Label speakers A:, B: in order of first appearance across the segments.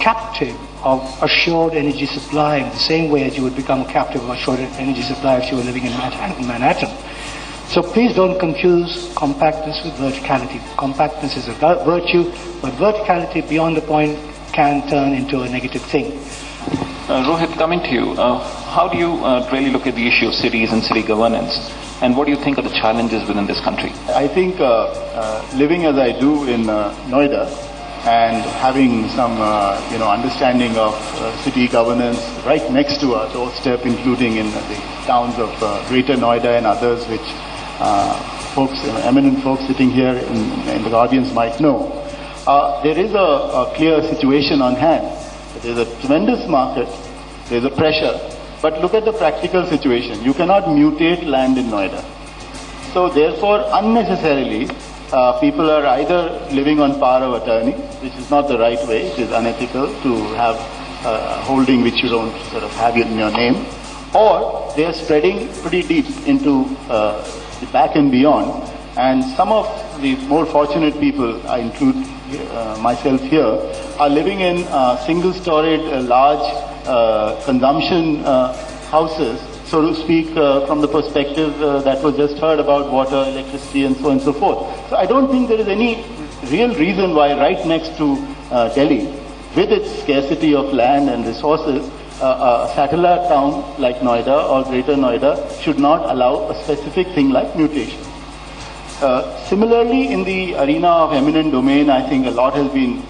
A: captive of assured energy supply in the same way as you would become a captive of assured energy supply if you were living in Manhattan. So please don't confuse compactness with verticality. Compactness is a virtue, but verticality beyond the point can turn into a negative thing.
B: Rohit, coming to you, how do you really look at the issue of cities and city governance, and what do you think are the challenges within this country?
C: I think living as I do in Noida and having some understanding of city governance right next to our doorstep, including in the towns of Greater Noida and others, which eminent folks sitting here in the audience might know. There is a clear situation on hand. There's a tremendous market, there's a pressure, but look at the practical situation. You cannot mutate land in Noida. So therefore, unnecessarily, people are either living on power of attorney, which is not the right way. It is unethical to have a holding which you don't sort of have in your name, or they are spreading pretty deep into the back and beyond. And some of the more fortunate people, I include myself here, are living in single-storied, large consumption houses, so to speak, from the perspective that was just heard about water, electricity, and so on and so forth. So I don't think there is any real reason why right next to Delhi, with its scarcity of land and resources, a satellite town like Noida or Greater Noida should not allow a specific thing like mutation. Similarly, in the arena of eminent domain, I think a lot has been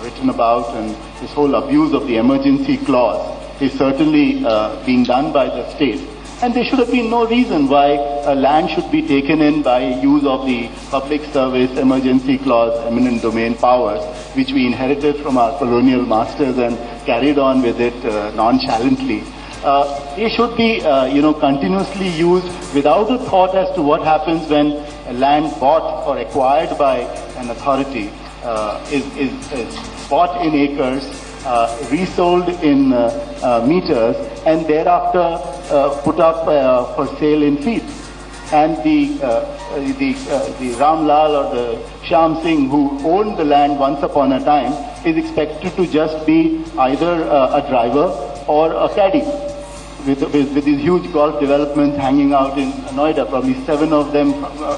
C: written about, and this whole abuse of the emergency clause is certainly being done by the state. And there should have been no reason why land should be taken in by use of the public service emergency clause eminent domain powers, which we inherited from our colonial masters and carried on with it nonchalantly. They should be continuously used without a thought as to what happens when land bought or acquired by an authority is bought in acres, resold in meters, and thereafter put up for sale in feet. And the Ram Lal or the Shyam Singh who owned the land once upon a time is expected to just be either a driver or a caddy. With these huge golf developments hanging out in Noida, probably 7 of them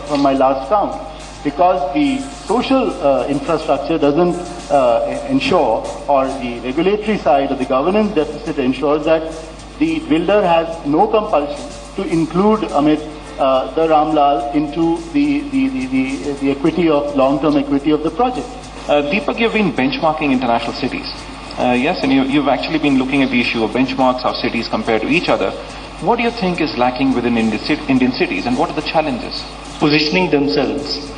C: from my last count. Because the social infrastructure doesn't ensure, or the regulatory side of the governance deficit ensures that the builder has no compulsion to include the Ramlal into the equity of long-term equity of the project.
B: Deepak, you've been benchmarking international cities. Yes, and you've actually been looking at the issue of benchmarks, how cities compare to each other. What do you think is lacking within Indian cities, and what are the challenges?
A: Positioning themselves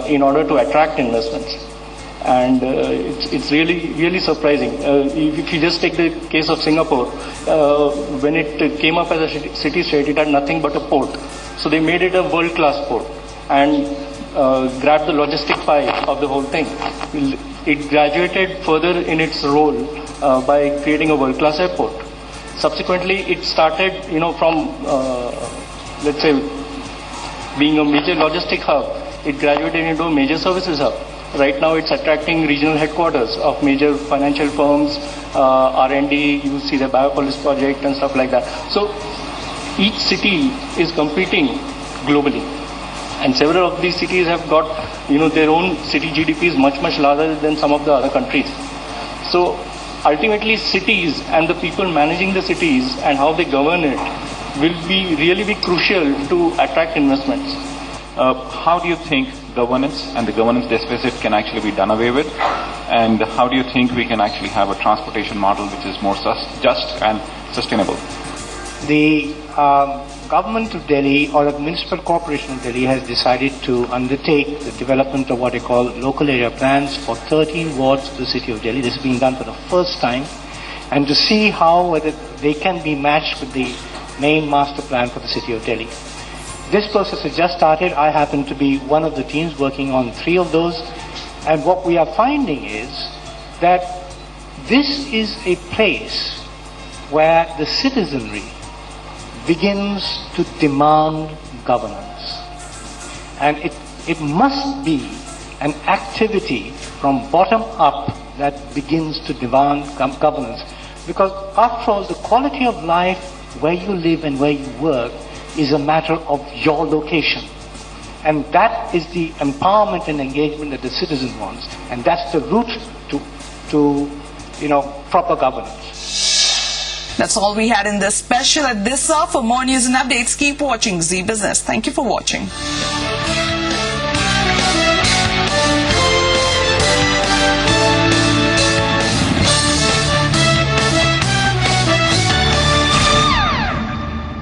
A: in order to attract investments. And it's really surprising. If you just take the case of Singapore, when it came up as a city-state, it had nothing but a port. So they made it a world-class port and grabbed the logistic pie of the whole thing. It graduated further in its role by creating a world-class airport. Subsequently, it started, from, let's say, being a major logistic hub, it graduated into a major services hub. Right now, it's attracting regional headquarters of major financial firms, R&D, you see the Biopolis project and stuff like that. So, each city is competing globally. And several of these cities have got, their own city GDPs much larger than some of the other countries. So, ultimately, cities and the people managing the cities and how they govern it will really be crucial to attract investments.
B: How do you think governance and the governance deficit can actually be done away with? And how do you think we can actually have a transportation model which is more just and sustainable?
A: The government of Delhi, or the municipal corporation of Delhi, has decided to undertake the development of what they call local area plans for 13 wards of the city of Delhi. This is being done for the first time, and to see whether they can be matched with the main master plan for the city of Delhi. This process has just started. I happen to be one of the teams working on 3 of those, and what we are finding is that this is a place where the citizenry begins to demand governance. And it must be an activity from bottom up
D: that begins to demand governance. Because after all, the quality of life where you live and where you work is a matter of your location. And that is the empowerment and engagement that the citizen wants. And that's the route to proper governance.
E: That's all we had in this special at this hour. For more news and updates, keep watching Zee Business. Thank you for watching.